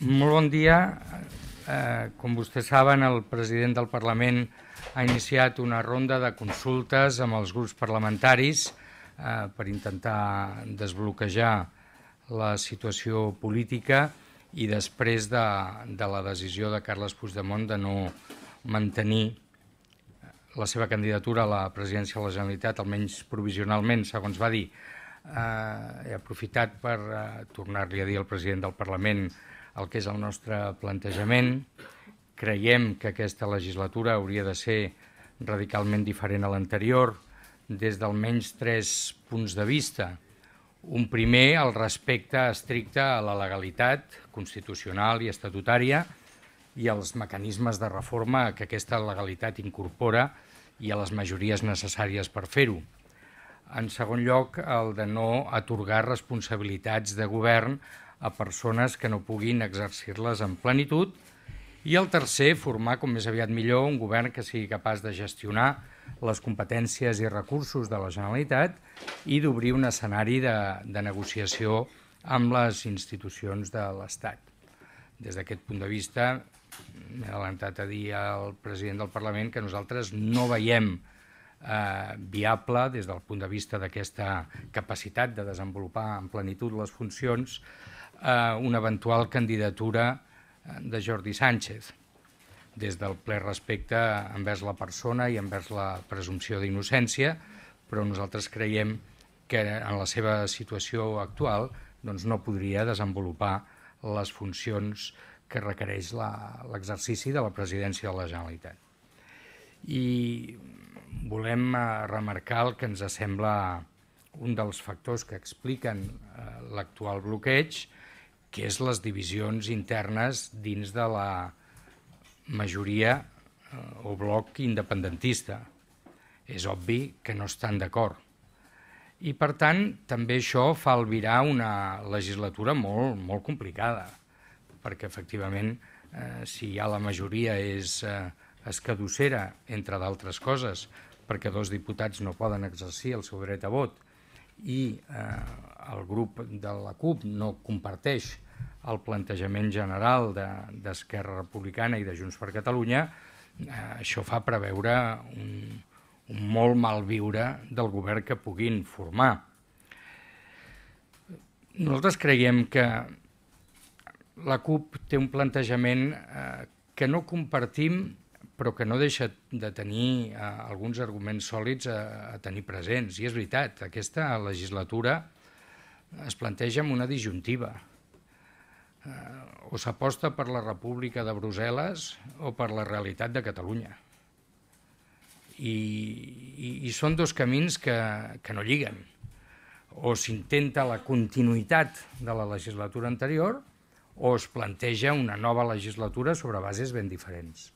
Molt bon dia. Com vostès saben, el president del Parlament ha iniciat una ronda de consultes amb els grups parlamentaris per intentar desbloquejar la situació política i després de la decisió de Carles Puigdemont de no mantenir la seva candidatura a la presidència de la Generalitat, almenys provisionalment, segons va dir. He aprofitat per tornar-li a dir al president del Parlament el que és el nostre plantejament. Creiem que aquesta legislatura hauria de ser radicalment diferent a l'anterior des d'almenys 3 punts de vista. Un primer, el respecte estricte a la legalitat constitucional i estatutària i als mecanismes de reforma que aquesta legalitat incorpora i a les majories necessàries per fer-ho. En segon lloc, el de no atorgar responsabilitats de govern a persones que no puguin exercir-les en plenitud. I el tercer, formar com més aviat millor un govern que sigui capaç de gestionar les competències i recursos de la Generalitat i d'obrir un escenari de negociació amb les institucions de l'Estat. Des d'aquest punt de vista, m'he adelantat a dir al president del Parlament que nosaltres no veiem viable, des del punt de vista d'aquesta capacitat de desenvolupar en plenitud les funcions, una eventual candidatura de Jordi Sánchez, des del ple respecte envers la persona i envers la presumpció d'innocència, però nosaltres creiem que en la seva situació actual no podria desenvolupar les funcions que requereix l'exercici de la presidència de la Generalitat. I volem remarcar el que ens sembla un dels factors que expliquen l'actual bloqueig, que és les divisions internes dins de la majoria o bloc independentista. És obvi que no estan d'acord. I, per tant, també això fa albirar una legislatura molt complicada, perquè, efectivament, si ja la majoria és escadussera, entre d'altres coses, perquè 2 diputats no poden exercir el seu dret a vot i el grup de la CUP no comparteix el plantejament general d'Esquerra Republicana i de Junts per Catalunya, això fa preveure un molt mal viure del govern que puguin formar. Nosaltres creiem que la CUP té un plantejament que no compartim, però que no deixa de tenir alguns arguments sòlids a tenir presents. I és veritat, aquesta legislatura es planteja amb una disjuntiva. O s'aposta per la República de Brussel·les o per la realitat de Catalunya. I són 2 camins que no lliguen. O s'intenta la continuïtat de la legislatura anterior o es planteja una nova legislatura sobre bases ben diferents.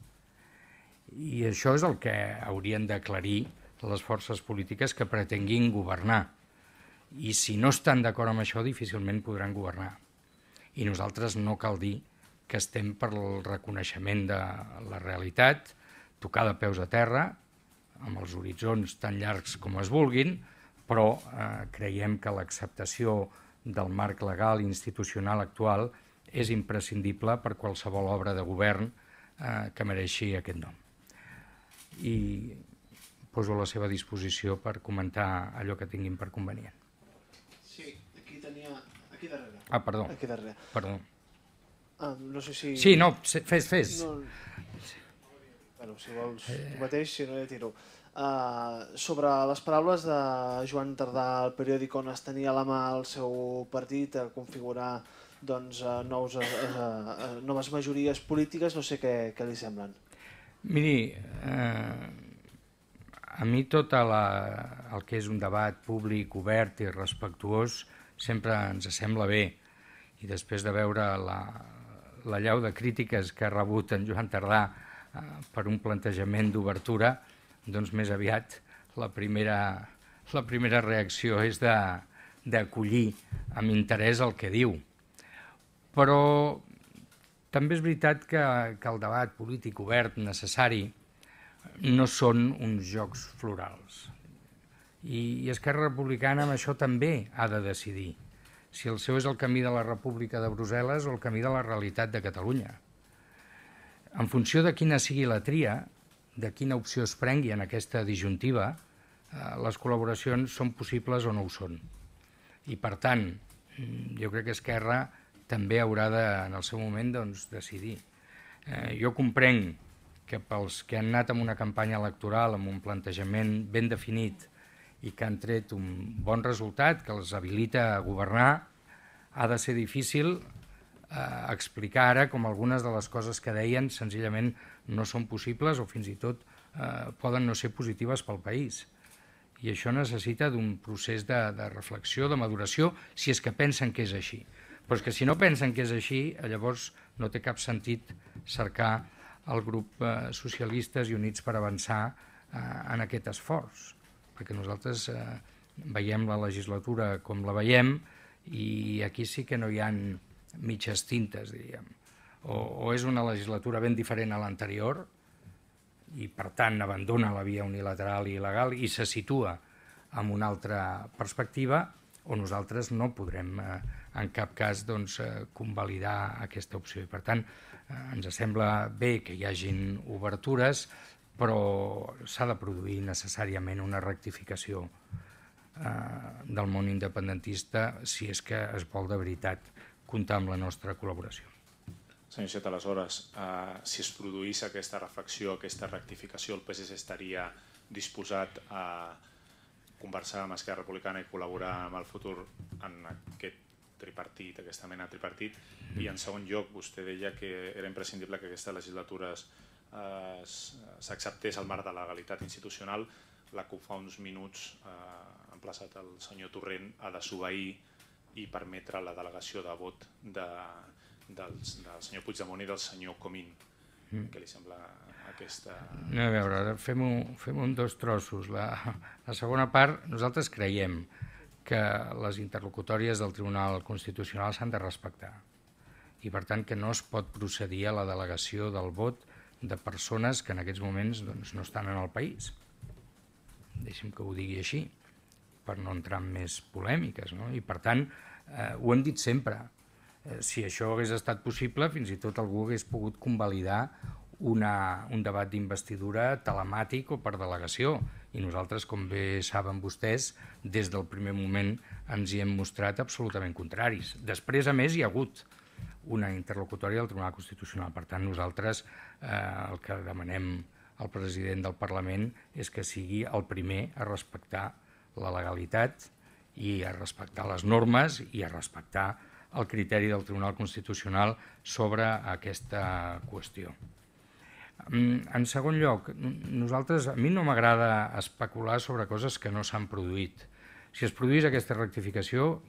I això és el que haurien d'aclarir les forces polítiques que pretenguin governar. I si no estan d'acord amb això, difícilment podran governar. I nosaltres no cal dir que estem per el reconeixement de la realitat, tocar de peus a terra, amb els horitzons tan llargs com es vulguin, però creiem que l'acceptació del marc legal i institucional actual és imprescindible per qualsevol obra de govern que mereixi aquest nom. I poso a la seva disposició per comentar allò que tinguin per convenient. Sí, aquí tenia... Aquí darrere. Ah, perdó. Aquí darrere. Perdó. No sé si... Sí, no, fes. No... Bueno, si vols tu mateix, si no ja tiro. Sobre les paraules de Joan Tardà al periòdic on es tenia a la mà el seu partit a configurar noves majories polítiques, no sé què li semblen. Miri, a mi tot el que és un debat públic, obert i respectuós sempre ens sembla bé. I després de veure la llau de crítiques que ha rebut en Joan Tardà per un plantejament d'obertura, doncs més aviat la primera reacció és d'acollir amb interès el que diu. Però també és veritat que el debat polític obert necessari no són uns jocs florals. I Esquerra Republicana amb això també ha de decidir si el seu és el camí de la República de Brussel·les o el camí de la realitat de Catalunya. En funció de quina sigui la tria, de quina opció es prengui en aquesta disjuntiva, les col·laboracions són possibles o no ho són. I per tant, jo crec que Esquerra també haurà de, en el seu moment, decidir. Jo comprenc que pels que han anat amb una campanya electoral, amb un plantejament ben definit i que han tret un bon resultat, que els habilita a governar, ha de ser difícil explicar ara com algunes de les coses que deien senzillament no són possibles o fins i tot poden no ser positives pel país. I això necessita d'un procés de reflexió, de maduració, si és que pensen que és així. Però és que si no pensen que és així, llavors no té cap sentit cercar el grup Socialistes i Units per Avançar en aquest esforç, perquè nosaltres veiem la legislatura com la veiem i aquí sí que no hi ha mitges tintes, diríem. O és una legislatura ben diferent a l'anterior i per tant abandona la via unilateral i il·legal i se situa en una altra perspectiva, o nosaltres no podrem en cap cas convalidar aquesta opció. I per tant, ens sembla bé que hi hagin obertures, però s'ha de produir necessàriament una rectificació del món independentista si és que es vol de veritat comptar amb la nostra col·laboració. Senyor Iceta, aleshores, si es produís aquesta reflexió, aquesta rectificació, el PSC estaria disposat a conversar amb Esquerra Republicana i col·laborar amb el futur en aquest tripartit, aquesta mena de tripartit. I en segon lloc, vostè deia que era imprescindible que aquesta legislatura s'acceptés al marc de la legalitat institucional. La CUP fa uns minuts ha emplaçat el senyor Torrent a desobeir i permetre la delegació de vot del senyor Puigdemont i del senyor Comín. Què li sembla aquesta... A veure, fem-ho en dos trossos. La segona part, nosaltres creiem que les interlocutòries del Tribunal Constitucional s'han de respectar i per tant que no es pot procedir a la delegació del vot de persones que en aquests moments no estan en el país. Deixi'm que ho digui així, per no entrar en més polèmiques. I per tant, ho hem dit sempre, si això hagués estat possible, fins i tot algú hagués pogut convalidar un debat d'investidura telemàtic o per delegació. I nosaltres, com bé saben vostès, des del primer moment ens hi hem mostrat absolutament contraris. Després, a més, hi ha hagut una interlocutòria del Tribunal Constitucional. Per tant, nosaltres el que demanem al president del Parlament és que sigui el primer a respectar la legalitat i a respectar les normes i a respectar el criteri del Tribunal Constitucional sobre aquesta qüestió. En segon lloc, a mi no m'agrada especular sobre coses que no s'han produït. Si es produís aquesta rectificació,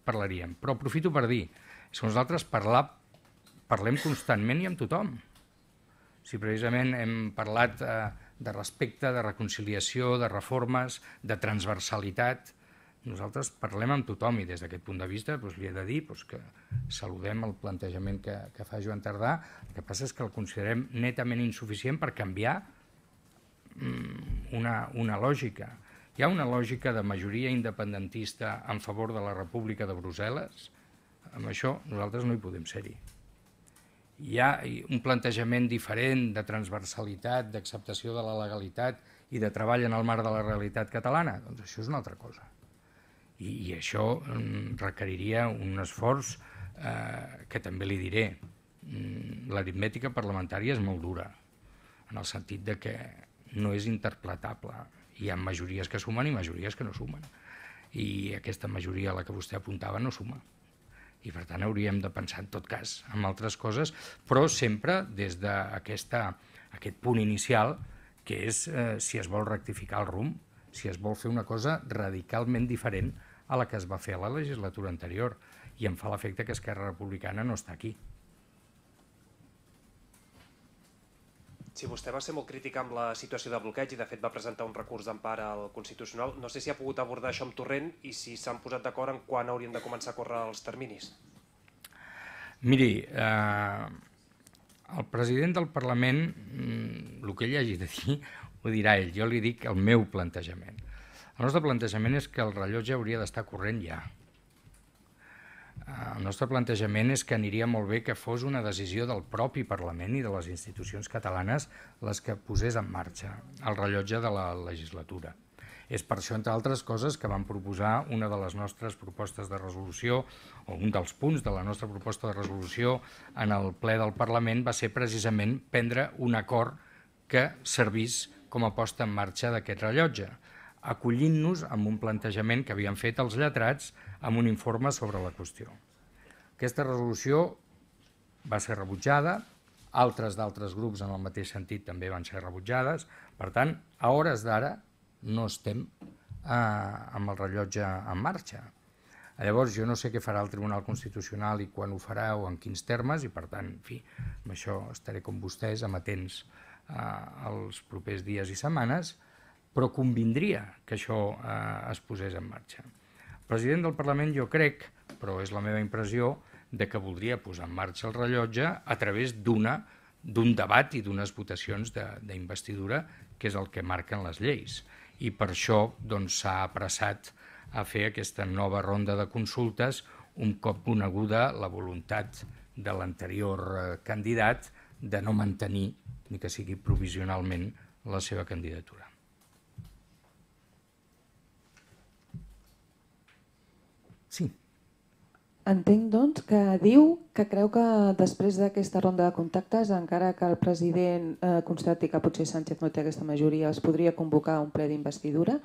parlaríem. Però aprofito per dir que nosaltres parlem constantment i amb tothom. Si precisament hem parlat de respecte, de reconciliació, de reformes, de transversalitat, nosaltres parlem amb tothom i des d'aquest punt de vista li he de dir que saludem el plantejament que fa Joan Tardà. El que passa és que el considerem netament insuficient per canviar una lògica. Hi ha una lògica de majoria independentista en favor de la República de Brussel·les. Amb això nosaltres no hi podem ser-hi. Hi ha un plantejament diferent de transversalitat, d'acceptació de la legalitat i de treball en el marc de la realitat catalana. Doncs això és una altra cosa. I això requeriria un esforç que també li diré. L'aritmètica parlamentària és molt dura, en el sentit de que no és interpretable. Hi ha majories que sumen i majories que no sumen. I aquesta majoria a la que vostè apuntava no suma. I per tant hauríem de pensar en tot cas en altres coses, però sempre des d'aquest punt inicial, que és si es vol rectificar el rumb, si es vol fer una cosa radicalment diferent a la que es va fer a la legislatura anterior. I em fa l'efecte que Esquerra Republicana no està aquí. Sí, vostè va ser molt crític amb la situació de bloqueig i de fet va presentar un recurs d'empara al Constitucional. No sé si ha pogut abordar això amb Torrent i si s'han posat d'acord en quan haurien de començar a córrer els terminis. Miri, el president del Parlament, el que ell hagi de dir, ho dirà ell. Jo li dic el meu plantejament. El nostre plantejament és que el rellotge hauria d'estar corrent ja. El nostre plantejament és que aniria molt bé que fos una decisió del propi Parlament i de les institucions catalanes les que posés en marxa el rellotge de la legislatura. És per això, entre altres coses, que vam proposar una de les nostres propostes de resolució, o un dels punts de la nostra proposta de resolució en el ple del Parlament va ser precisament prendre un acord que servís com a posta en marxa d'aquest rellotge, acollint-nos amb un plantejament que havien fet els lletrats amb un informe sobre la qüestió. Aquesta resolució va ser rebutjada, d'altres grups en el mateix sentit també van ser rebutjades, per tant, a hores d'ara no estem amb el rellotge en marxa. Llavors, jo no sé què farà el Tribunal Constitucional i quan ho farà o en quins termes, i per tant, en fi, amb això estaré com vostès amatents els propers dies i setmanes, però convindria que això es posés en marxa. El president del Parlament, jo crec, però és la meva impressió, de que voldria posar en marxa el rellotge a través d'un debat i d'unes votacions d'investidura, que és el que marquen les lleis. I per això s'ha apressat a fer aquesta nova ronda de consultes un cop coneguda la voluntat de l'anterior candidat de no mantenir, ni que sigui provisionalment, la seva candidatura. Sí. Entenc, doncs, que diu que creu que després d'aquesta ronda de contactes, encara que el president constati que potser Sánchez no té aquesta majoria, es podria convocar un ple d'investidura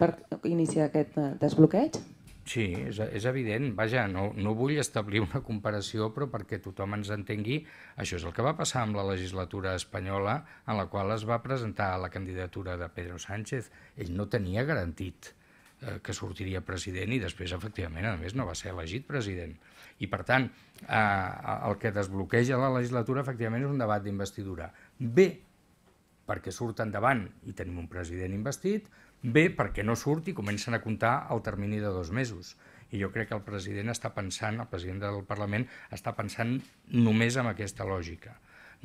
per iniciar aquest desbloqueig? Sí, és evident. Vaja, no vull establir una comparació, però perquè tothom ens entengui, això és el que va passar amb la legislatura espanyola, en la qual es va presentar la candidatura de Pedro Sánchez. Ell no tenia garantit que sortiria president i després, efectivament, a més, no va ser elegit president. I, per tant, el que desbloqueja la legislatura, efectivament, és un debat d'investidura. Bé, perquè surt endavant i tenim un president investit, bé, perquè no surt i comencen a comptar el termini de 2 mesos. I jo crec que el president està pensant, el president del Parlament, està pensant només en aquesta lògica.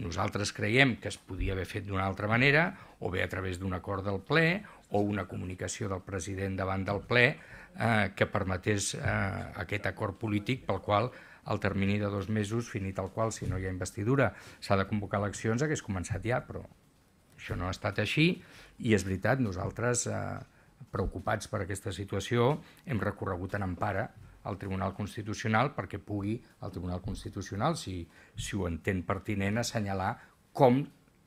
Nosaltres creiem que es podia haver fet d'una altra manera, o bé a través d'un acord del ple, o una comunicació del president davant del ple que permetés aquest acord polític pel qual el termini de 2 mesos, finit el qual, si no hi ha investidura, s'ha de convocar eleccions, hagués començat ja, però això no ha estat així, i és veritat, nosaltres, preocupats per aquesta situació, hem recorregut en empara al Tribunal Constitucional perquè pugui el Tribunal Constitucional, si ho entén pertinent, assenyalar com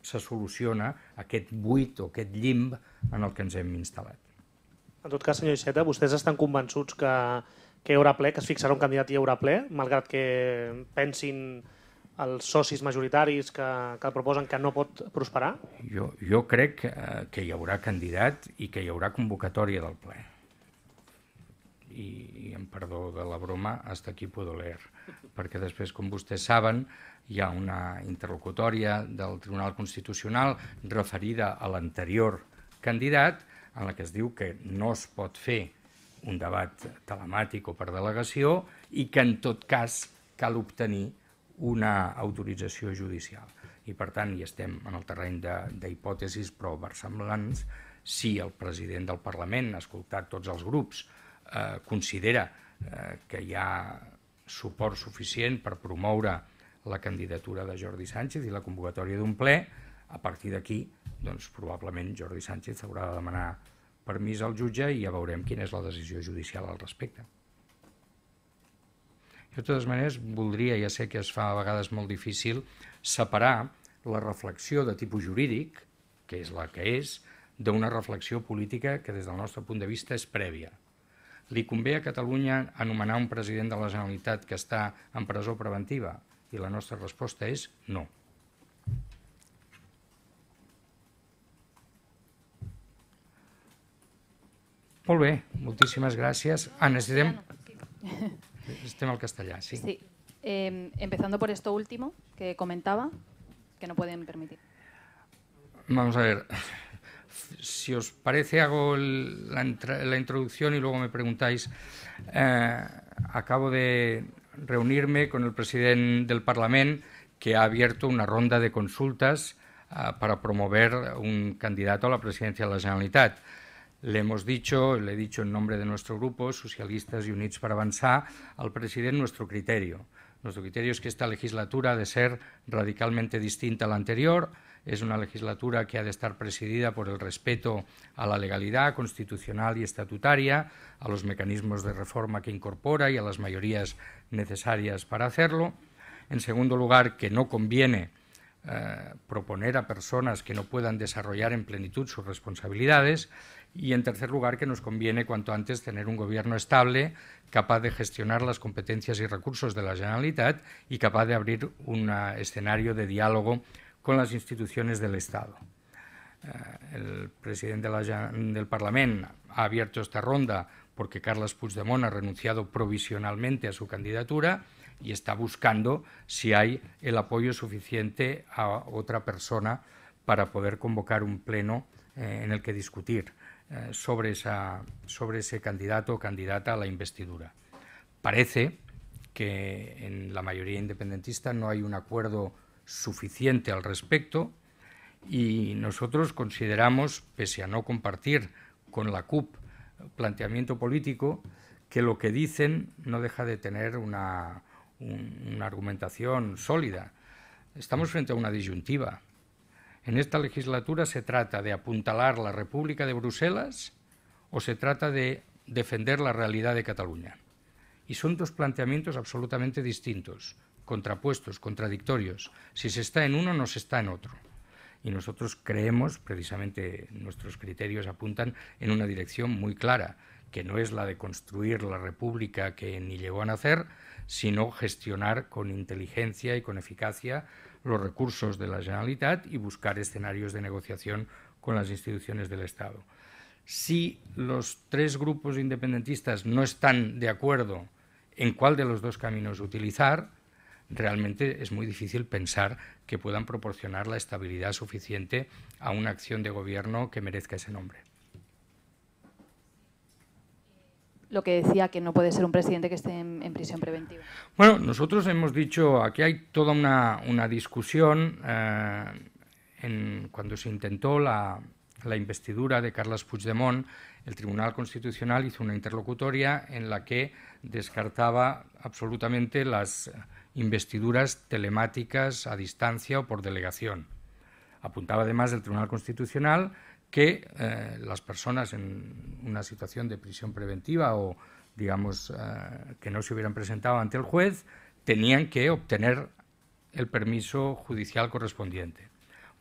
se soluciona aquest buit o aquest limb en el que ens hem instal·lat. En tot cas, senyor Iceta, vostès estan convençuts que hi haurà ple, que es fixarà un candidat i hi haurà ple, malgrat que pensin els socis majoritaris que el proposen que no pot prosperar? Jo crec que hi haurà candidat i que hi haurà convocatòria del ple. I amb perdó de la broma, hasta aquí puedo leer, perquè després, com vostès saben, hi ha una interlocutòria del Tribunal Constitucional referida a l'anterior candidat, en la que es diu que no es pot fer un debat telemàtic o per delegació i que en tot cas cal obtenir una autorització judicial. I per tant, hi estem en el terreny d'hipòtesis prou versemblants. Si el president del Parlament, escoltat tots els grups, considera que hi ha suport suficient per promoure la candidatura de Jordi Sánchez i la convocatòria d'un ple, a partir d'aquí, doncs, probablement Jordi Sánchez haurà de demanar permís al jutge i ja veurem quina és la decisió judicial al respecte. De totes maneres, voldria, ja sé que es fa a vegades molt difícil, separar la reflexió de tipus jurídic, que és la que és, d'una reflexió política que des del nostre punt de vista és prèvia. Li convé a Catalunya anomenar un president de la Generalitat que està en presó preventiva? I la nostra resposta és no. Molt bé, moltíssimes gràcies. Necessitem... Estem al castellà, sí. Sí. Empezando por esto último que comentaba, que no pueden permitir. Vamos a ver. Si os parece, hago la introducción y luego me preguntáis. Acabo de reunirme con el presidente del Parlamento, que ha abierto una ronda de consultas para promover un candidato a la presidencia de la Generalitat. le he dicho en nombre de nuestro grupo, Socialistas y Units per Avançar, al presidente nuestro criterio. Nuestro criterio es que esta legislatura ha de ser radicalmente distinta a la anterior. Es una legislatura que ha de estar presidida por el respeto a la legalidad constitucional y estatutaria, a los mecanismos de reforma que incorpora y a las mayorías necesarias para hacerlo. En segundo lugar, que no conviene proponer a personas que no puedan desarrollar en plenitud sus responsabilidades. Y, en tercer lugar, que nos conviene cuanto antes tener un gobierno estable, capaz de gestionar las competencias y recursos de la Generalitat y capaz de abrir un escenario de diálogo con las instituciones del Estado. El presidente del Parlament ha abierto esta ronda porque Carles Puigdemont ha renunciado provisionalmente a su candidatura y está buscando si hay el apoyo suficiente a otra persona para poder convocar un pleno en el que discutir sobre ese candidato o candidata a la investidura. Parece que en la mayoría independentista no hay un acuerdo suficiente al respecto y nosotros consideramos, pese a no compartir con la CUP planteamiento político, que lo que dicen no deja de tener una argumentación sólida. Estamos frente a una disyuntiva. En esta legislatura se trata de apuntalar la República de Bruselas o se trata de defender la realidad de Cataluña. Y son dos planteamientos absolutamente distintos, contrapuestos, contradictorios. Si se está en uno, no se está en otro. Y nosotros creemos, precisamente nuestros criterios apuntan en una dirección muy clara, que no es la de construir la república que ni llegó a nacer, sino gestionar con inteligencia y con eficacia los recursos de la Generalitat y buscar escenarios de negociación con las instituciones del Estado. Si los tres grupos independentistas no están de acuerdo en cuál de los dos caminos utilizar, realmente es muy difícil pensar que puedan proporcionar la estabilidad suficiente a una acción de gobierno que merezca ese nombre. Lo que decía, que no puede ser un presidente que esté en prisión preventiva. Bueno, nosotros hemos dicho, aquí hay toda una discusión cuando se intentó la investidura de Carles Puigdemont, el Tribunal Constitucional hizo una interlocutoria en la que descartaba absolutamente las investiduras telemáticas a distancia o por delegación. Apuntaba además el Tribunal Constitucional que las personas en una situación de prisión preventiva o, digamos, que no se hubieran presentado ante el juez, tenían que obtener el permiso judicial correspondiente.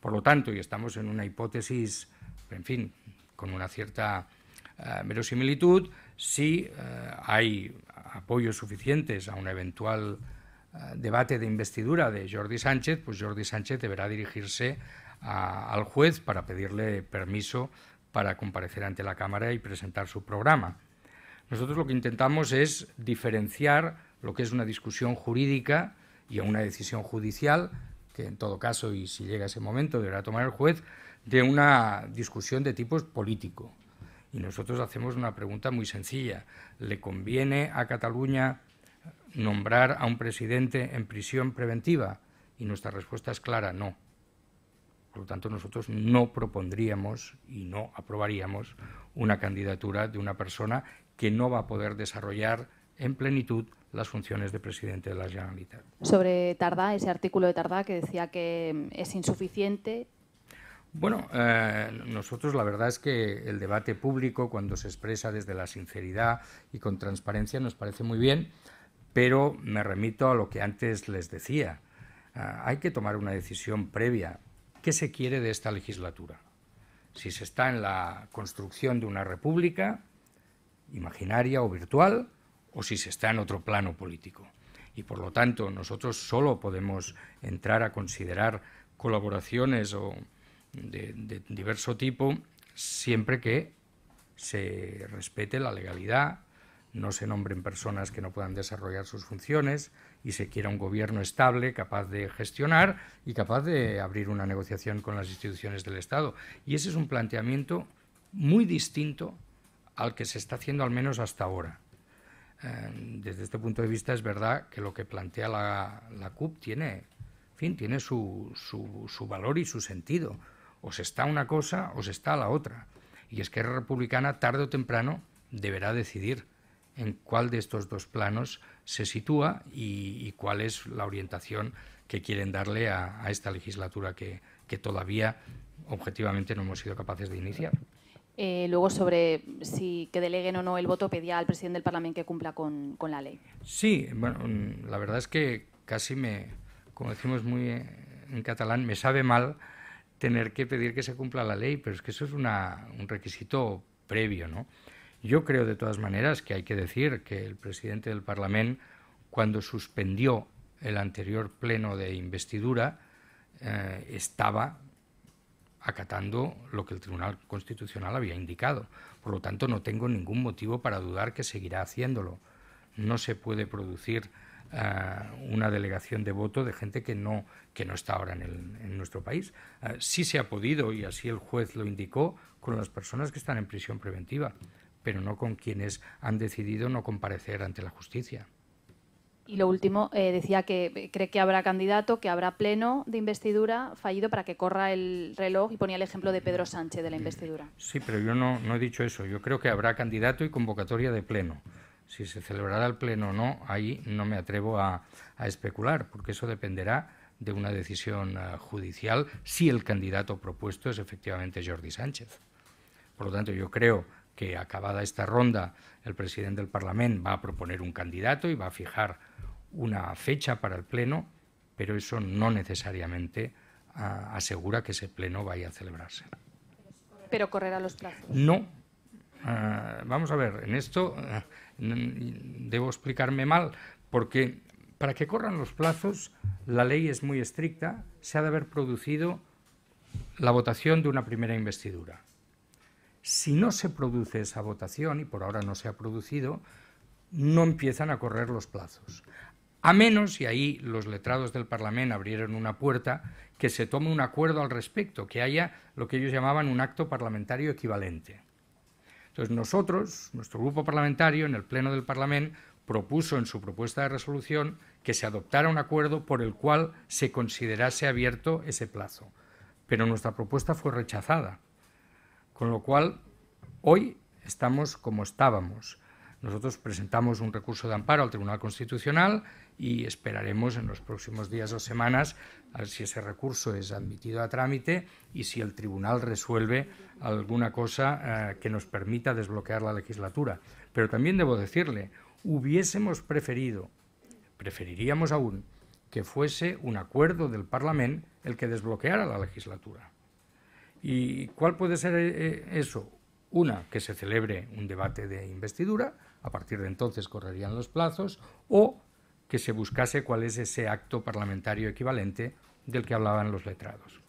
Por lo tanto, y estamos en una hipótesis, en fin, con una cierta verosimilitud, si hay apoyos suficientes a un eventual debate de investidura de Jordi Sánchez, pues Jordi Sánchez deberá dirigirse al juez para pedirle permiso para comparecer ante la Cámara y presentar su programa. Nosotros lo que intentamos es diferenciar lo que es una discusión jurídica y una decisión judicial, que en todo caso, y si llega ese momento, deberá tomar el juez, de una discusión de tipo político. Y nosotros hacemos una pregunta muy sencilla. ¿Le conviene a Cataluña nombrar a un presidente en prisión preventiva? Y nuestra respuesta es clara, no. Por lo tanto, nosotros no propondríamos y no aprobaríamos una candidatura de una persona que no va a poder desarrollar en plenitud las funciones de presidente de la Generalitat. Sobre Tardá, ese artículo de Tardá que decía que es insuficiente. Bueno, nosotros la verdad es que el debate público, cuando se expresa desde la sinceridad y con transparencia, nos parece muy bien, pero me remito a lo que antes les decía. Hay que tomar una decisión previa. ¿Qué se quiere de esta legislatura? Si se está en la construcción de una república imaginaria o virtual, o si se está en otro plano político. Y por lo tanto, nosotros solo podemos entrar a considerar colaboraciones de diverso tipo siempre que se respete la legalidad, no se nombren personas que no puedan desarrollar sus funciones y se quiera un gobierno estable, capaz de gestionar y capaz de abrir una negociación con las instituciones del Estado. Y ese es un planteamiento muy distinto al que se está haciendo al menos hasta ahora. Desde este punto de vista es verdad que lo que plantea la CUP tiene su valor y su sentido. O se está una cosa o se está la otra. y Esquerra Republicana tarde o temprano deberá decidir en cuál de estos dos planos se sitúa y cuál es la orientación que quieren darle a esta legislatura que todavía objetivamente no hemos sido capaces de iniciar. Luego, sobre si que deleguen o no el voto, pedía al presidente del Parlamento que cumpla con la ley. Sí, bueno, la verdad es que casi como decimos muy en catalán, me sabe mal tener que pedir que se cumpla la ley, pero es que eso es un requisito previo, ¿no? Yo creo de todas maneras que hay que decir que el presidente del Parlamento, cuando suspendió el anterior pleno de investidura, estaba acatando lo que el Tribunal Constitucional había indicado. Por lo tanto, no tengo ningún motivo para dudar que seguirá haciéndolo. No se puede producir una delegación de voto de gente que no está ahora en nuestro país. Sí se ha podido, y así el juez lo indicó, con las personas que están en prisión preventiva, pero no con quienes han decidido no comparecer ante la justicia. Y lo último, decía que cree que habrá candidato, que habrá pleno de investidura fallido para que corra el reloj, y ponía el ejemplo de Pedro Sánchez de la investidura. Sí, pero yo no he dicho eso. Yo creo que habrá candidato y convocatoria de pleno. Si se celebrará el pleno o no, ahí no me atrevo a especular, porque eso dependerá de una decisión judicial si el candidato propuesto es efectivamente Jordi Sánchez. Por lo tanto, yo creo que acabada esta ronda, el presidente del Parlamento va a proponer un candidato y va a fijar una fecha para el pleno, pero eso no necesariamente asegura que ese pleno vaya a celebrarse. Pero correrá los plazos. No. Vamos a ver, en esto debo explicarme mal, porque para que corran los plazos la ley es muy estricta, se ha de haber producido la votación de una primera investidura. Si no se produce esa votación, y por ahora no se ha producido, no empiezan a correr los plazos. A menos, y ahí los letrados del Parlamento abrieron una puerta, que se tome un acuerdo al respecto, que haya lo que ellos llamaban un acto parlamentario equivalente. Entonces nosotros, nuestro grupo parlamentario, en el Pleno del Parlamento, propuso en su propuesta de resolución que se adoptara un acuerdo por el cual se considerase abierto ese plazo. Pero nuestra propuesta fue rechazada. Con lo cual, hoy estamos como estábamos. Nosotros presentamos un recurso de amparo al Tribunal Constitucional y esperaremos en los próximos días o semanas a ver si ese recurso es admitido a trámite y si el Tribunal resuelve alguna cosa que nos permita desbloquear la legislatura. Pero también debo decirle, preferiríamos aún que fuese un acuerdo del Parlamento el que desbloqueara la legislatura. ¿Y cuál puede ser eso? Una, que se celebre un debate de investidura, a partir de entonces correrían los plazos, o que se buscase cuál es ese acto parlamentario equivalente del que hablaban los letrados.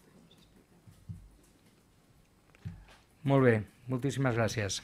Molt bé, moltíssimes gràcies.